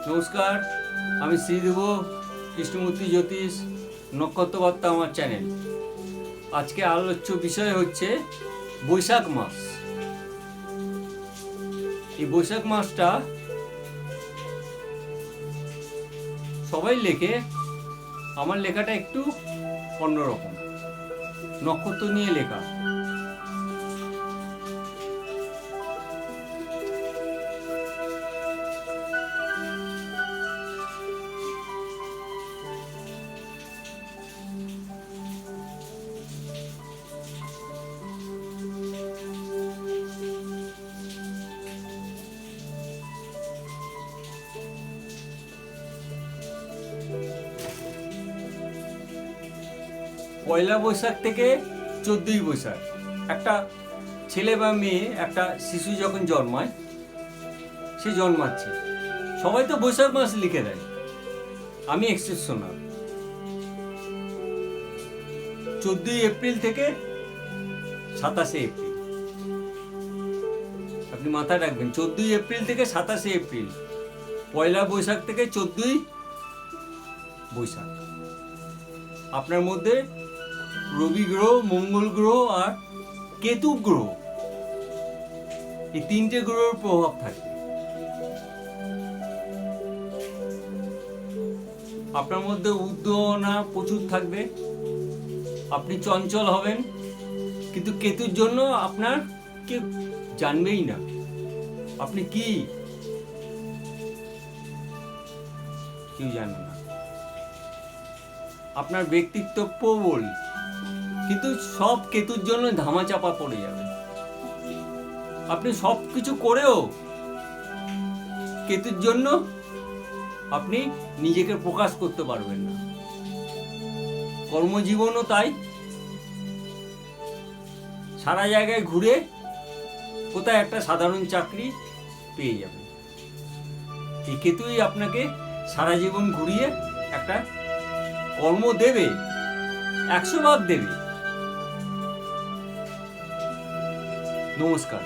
নমস্কার, আমি শ্রীদেব কৃষ্ণমূর্তি জ্যোতিষ নক্ষত্রবার্তা আমার চ্যানেল। আজকে আলোচ্য বিষয় হচ্ছে বৈশাখ মাস। এই বৈশাখ মাসটা সবাই লেখে, আমার লেখাটা একটু অন্যরকম, নক্ষত্র নিয়ে লেখা। পয়লা বৈশাখ থেকে 14ই বৈশাখ একটা ছেলে বা মেয়ে, একটা শিশু যখন জন্মায়, সে জন্মাচ্ছে, সবাই তো বৈশাখ মাস লিখে দেয়, আমি এক্সেপশনাল। 14ই এপ্রিল থেকে 27শে এপ্রিল, আপনি মাথায় রাখবেন, 14ই এপ্রিল থেকে 27শে এপ্রিল। পয়লা বৈশাখ থেকে 14ই বৈশাখ। আপনার মধ্যে রবি গ্রহ, মঙ্গল গ্রহ আর কেতু গ্রহ, এই তিনটে গ্রহের প্রভাব থাকে। আপনার মধ্যে উদ্দীপনা প্রচুর থাকবে, আপনি চঞ্চল হবেন, কিন্তু কেতুর জন্য আপনার কেউ জানবেই না আপনি কি, কেউ জানবে না। আপনার ব্যক্তিত্ব প্রবল, কিন্তু সব কেতুর জন্য ধামাচাপা পড়ে যাবে। আপনি সব কিছু করেও কেতুর জন্য আপনি নিজেকে প্রকাশ করতে পারবেন না। কর্মজীবনও তাই, সারা জায়গায় ঘুরে কোথায় একটা সাধারণ চাকরি পেয়ে যাবেন। এই কেতুই আপনাকে সারা জীবন ঘুরিয়ে একটা কর্ম দেবে, 100 ভাগ দেবে। নমস্কার।